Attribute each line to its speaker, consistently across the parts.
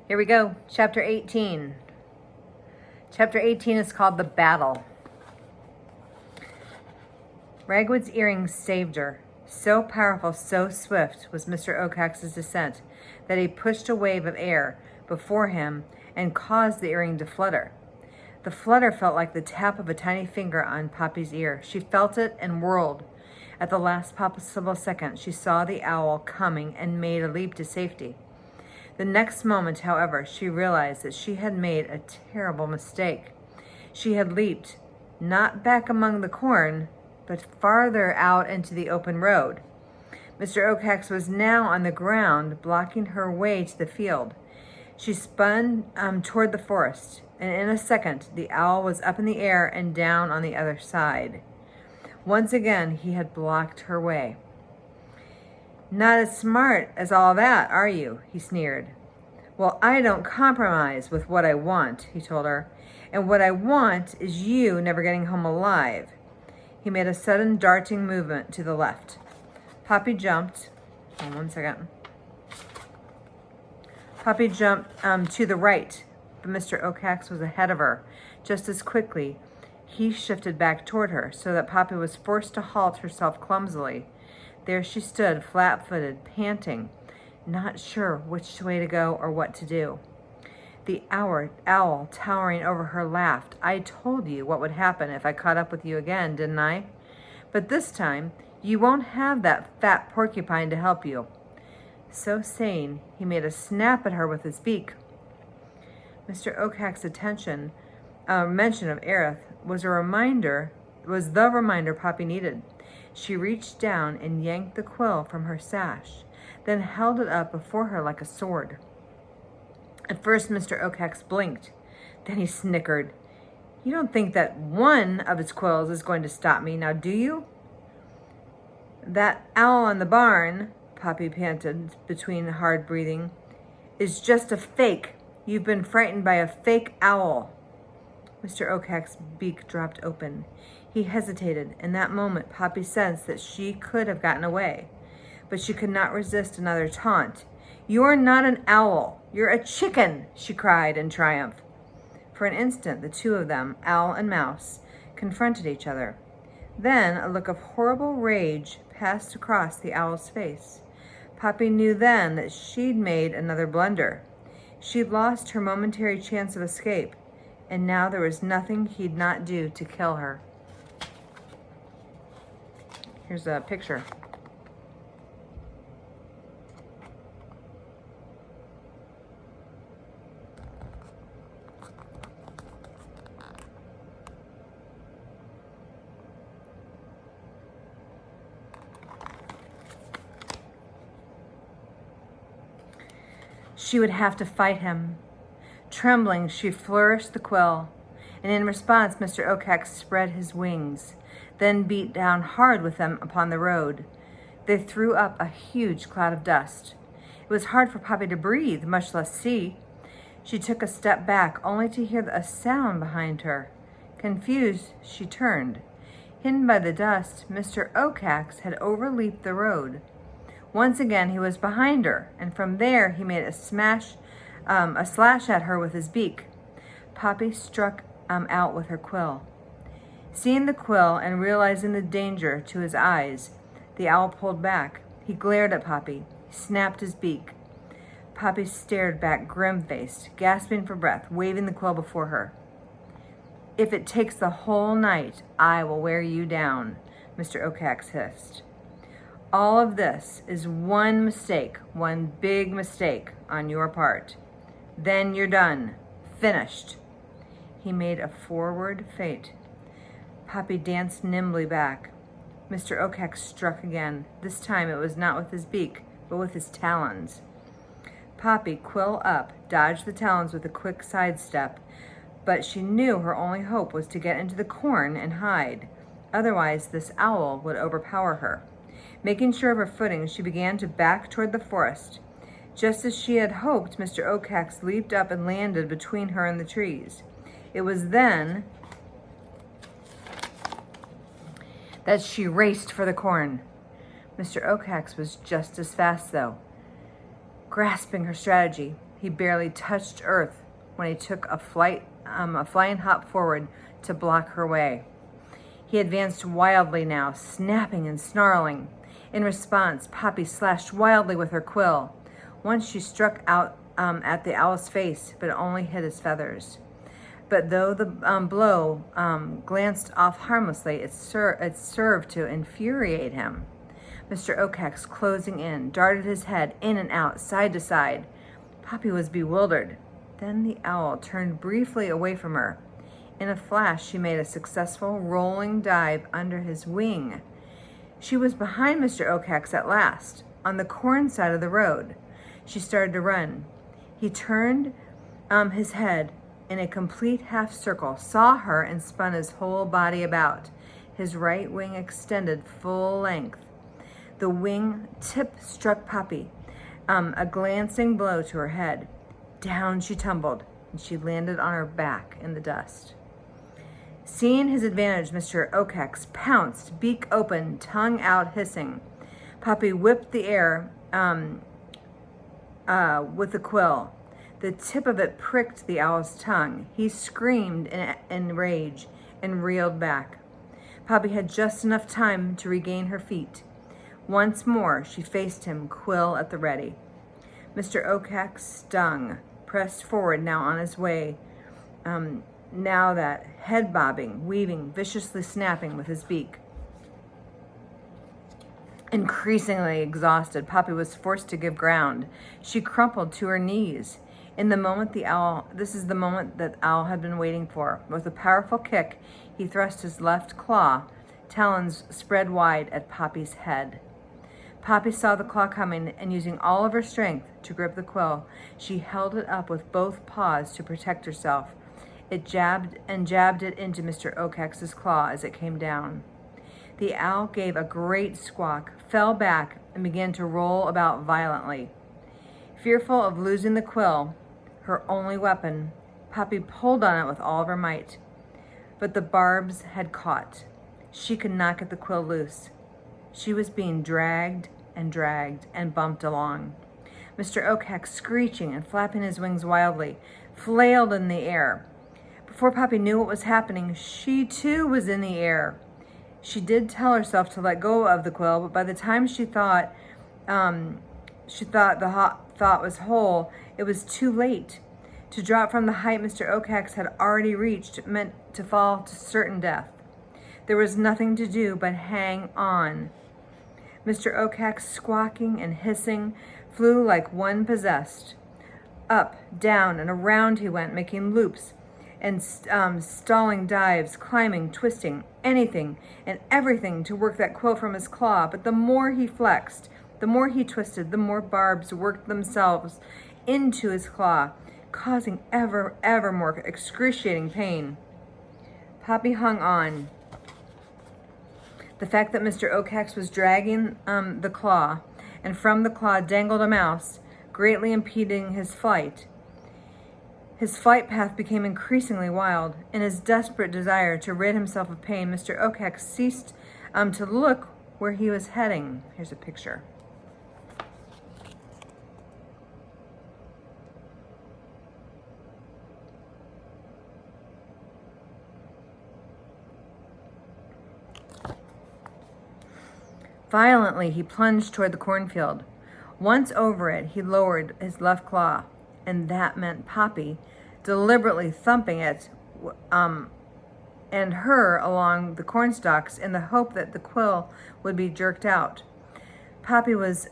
Speaker 1: Here we go, chapter 18. Chapter 18 is called The Battle. Ragwood's earrings saved her. So powerful, so swift was Mr. Oakhax's descent that he pushed a wave of air before him and caused the earring to flutter. The flutter felt like the tap of a tiny finger on Poppy's ear. She felt it and whirled. At the last possible second, she saw the owl coming and made a leap to safety. The next moment, however, she realized that she had made a terrible mistake. She had leaped, not back among the corn, but farther out into the open road. Mr. Oakhax was now on the ground, blocking her way to the field. She spun toward the forest, and in a second, the owl was up in the air and down on the other side. Once again, he had blocked her way. "Not as smart as all that, are you?" he sneered. "Well, I don't compromise with what I want," he told her. "And what I want is you never getting home alive." He made a sudden darting movement to the left. Poppy jumped. Hold on one second. Poppy jumped to the right, but Mr. Oakhax was ahead of her. Just as quickly, he shifted back toward her, so that Poppy was forced to halt herself clumsily. There she stood, flat-footed, panting, not sure which way to go or what to do. The owl towering over her laughed. "I told you what would happen if I caught up with you again, didn't I? But this time, you won't have that fat porcupine to help you." So saying, he made a snap at her with his beak. Mr. Oakhax's mention of Aerith was the reminder Poppy needed. She reached down and yanked the quill from her sash, then held it up before her like a sword. At first, Mr. Oakhax blinked. Then he snickered. "You don't think that one of its quills is going to stop me, now do you?" "That owl in the barn," Poppy panted between hard breathing, "is just a fake. You've been frightened by a fake owl." Mr. Oakhax's beak dropped open. He hesitated. In that moment, Poppy sensed that she could have gotten away, but she could not resist another taunt. "You're not an owl. You're a chicken," she cried in triumph. For an instant, the two of them, owl and mouse, confronted each other. Then a look of horrible rage passed across the owl's face. Poppy knew then that she'd made another blunder. She'd lost her momentary chance of escape, and now there was nothing he'd not do to kill her. Here's a picture. She would have to fight him. Trembling, she flourished the quill, and in response, Mr. Oakhax spread his wings, then beat down hard with them upon the road. They threw up a huge cloud of dust. It was hard for Poppy to breathe, much less see. She took a step back, only to hear a sound behind her. Confused, she turned. Hidden by the dust, Mr. Oakhax had overleaped the road. Once again, he was behind her, and from there he made a slash at her with his beak. Poppy struck out with her quill. Seeing the quill and realizing the danger to his eyes, the owl pulled back. He glared at Poppy. He snapped his beak. Poppy stared back grim-faced, gasping for breath, waving the quill before her. "If it takes the whole night, I will wear you down," Mr. Oakhax hissed. "All of this is one mistake, one big mistake on your part. Then you're done. Finished." He made a forward feint. Poppy danced nimbly back. Mr. Oakhax struck again. This time it was not with his beak, but with his talons. Poppy, quill up, dodged the talons with a quick sidestep, but she knew her only hope was to get into the corn and hide. Otherwise, this owl would overpower her. Making sure of her footing, she began to back toward the forest. Just as she had hoped, Mr. Oakhax leaped up and landed between her and the trees. It was then that she raced for the corn. Mr. Oakhax was just as fast, though. Grasping her strategy, he He barely touched earth when he took a flying hop forward to block her way. He advanced wildly now, snapping and snarling. In response, Poppy slashed wildly with her quill. Once she struck out at the owl's face, but it only hit his feathers. But though the blow glanced off harmlessly, it served to infuriate him. Mr. Oakes, closing in, darted his head in and out, side to side. Poppy was bewildered. Then the owl turned briefly away from her. In a flash, she made a successful rolling dive under his wing. She was behind Mr. Oakes at last, on the corn side of the road. She started to run. He turned his head in a complete half circle, saw her, and spun his whole body about. His right wing extended full length. The wing tip struck Poppy, a glancing blow to her head. Down she tumbled, and she landed on her back in the dust. Seeing his advantage, Mr. Oakes pounced, beak open, tongue out, hissing. Poppy whipped the air with the quill. The tip of it pricked the owl's tongue. He screamed in rage and reeled back. Poppy had just enough time to regain her feet. Once more, she faced him, quill at the ready. Mr. Oakes, stung, pressed forward now on his way, now that, head bobbing, weaving, viciously snapping with his beak. Increasingly exhausted, Poppy was forced to give ground. She crumpled to her knees. This is the moment that Owl had been waiting for. With a powerful kick, he thrust his left claw, talons spread wide, at Poppy's head. Poppy saw the claw coming, and using all of her strength to grip the quill, she held it up with both paws to protect herself. It jabbed it into Mr. Oakes' claw as it came down. The owl gave a great squawk, fell back, and began to roll about violently. Fearful of losing the quill, her only weapon, Poppy pulled on it with all of her might. But the barbs had caught. She could not get the quill loose. She was being dragged and bumped along. Mr. Oakes, screeching and flapping his wings wildly, flailed in the air. Before Poppy knew what was happening, she too was in the air. She did tell herself to let go of the quill, but by the time she thought the thought was whole, it was too late. To drop from the height Mr. Oakes had already reached meant to fall to certain death. There was nothing to do but hang on. Mr. Oakes, squawking and hissing, flew like one possessed. Up, down, and around he went, making loops and stalling dives, climbing, twisting, anything and everything to work that quill from his claw. But the more he flexed, the more he twisted, the more barbs worked themselves into his claw, causing ever more excruciating pain. Poppy hung on. The fact that Mr. Oakes was dragging the claw, and from the claw dangled a mouse, greatly impeding his flight. His flight path became increasingly wild. In his desperate desire to rid himself of pain, Mr. Oakes ceased to look where he was heading. Here's a picture. Violently, he plunged toward the cornfield. Once over it, he lowered his left claw, and that meant Poppy, deliberately thumping it and her along the cornstalks in the hope that the quill would be jerked out. Poppy was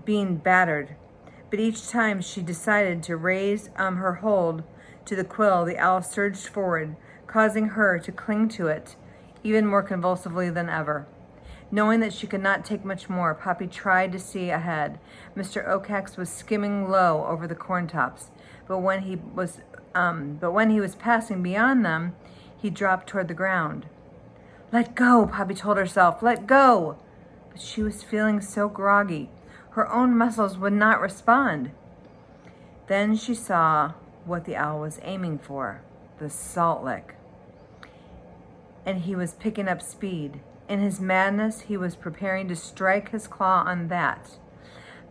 Speaker 1: being battered, but each time she decided to raise her hold to the quill, the owl surged forward, causing her to cling to it even more convulsively than ever. Knowing that she could not take much more, Poppy tried to see ahead. Mr. Oakes was skimming low over the corn tops, but when he was passing beyond them, he dropped toward the ground. "Let go," Poppy told herself. "Let go." But she was feeling so groggy. Her own muscles would not respond. Then she saw what the owl was aiming for, the salt lick. And he was picking up speed. In his madness, he was preparing to strike his claw on that.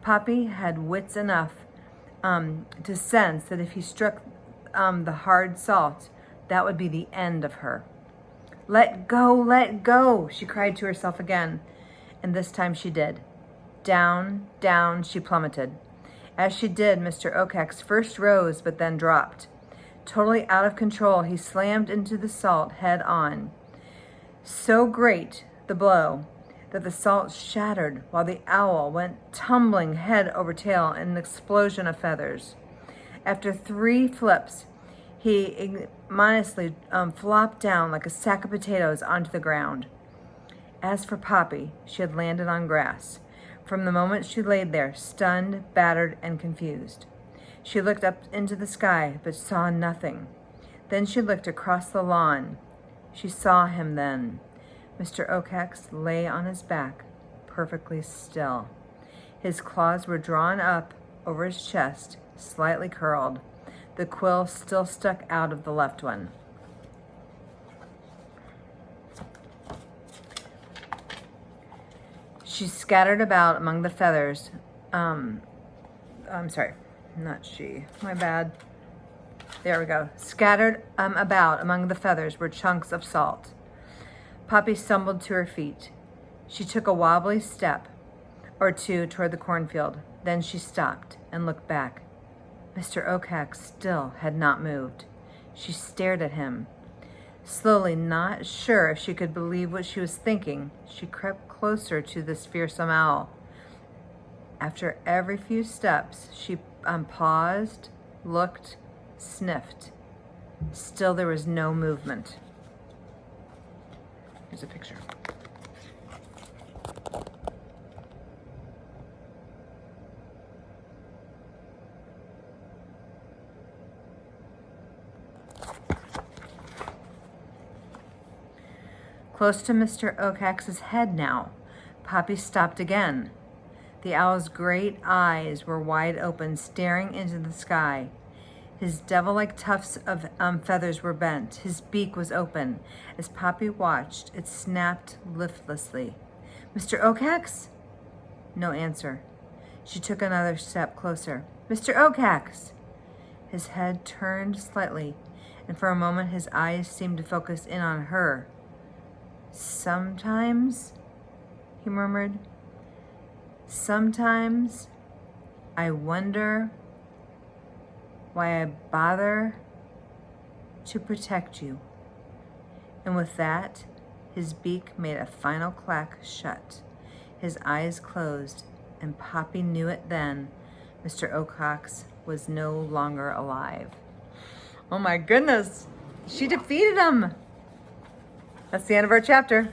Speaker 1: Poppy had wits enough to sense that if he struck the hard salt, that would be the end of her. Let go, she cried to herself again, and this time she did. Down, down she plummeted. As she did, Mr. Oakes first rose but then dropped. Totally out of control, he slammed into the salt head on. So great the blow that the salt shattered while the owl went tumbling head over tail in an explosion of feathers. After 3 flips, he ignominiously flopped down like a sack of potatoes onto the ground. As for Poppy, she had landed on grass. From the moment she laid there, stunned, battered, and confused. She looked up into the sky, but saw nothing. Then she looked across the lawn. She saw him then. Mr. Oakes lay on his back, perfectly still. His claws were drawn up over his chest, slightly curled. The quill still stuck out of the left one. She scattered about among the feathers. I'm sorry, not she. My bad. There we go. Scattered about among the feathers were chunks of salt. Poppy stumbled to her feet. She took a wobbly step or two toward the cornfield. Then she stopped and looked back. Mr. Oakes still had not moved. She stared at him. Slowly, not sure if she could believe what she was thinking, she crept closer to this fearsome owl. After every few steps, she paused, looked, sniffed. Still there was no movement. Here's a picture. Close to Mr. Oakes' head now, Poppy stopped again. The owl's great eyes were wide open, staring into the sky. His devil-like tufts of feathers were bent. His beak was open. As Poppy watched, it snapped listlessly. Mr. Oakes? No answer. She took another step closer. Mr. Oakes! His head turned slightly, and for a moment his eyes seemed to focus in on her. Sometimes, he murmured, sometimes I wonder why I bother to protect you. And with that, his beak made a final clack shut. His eyes closed, and Poppy knew it then. Mr. Oakes was no longer alive. Oh my goodness, she defeated him. That's the end of our chapter.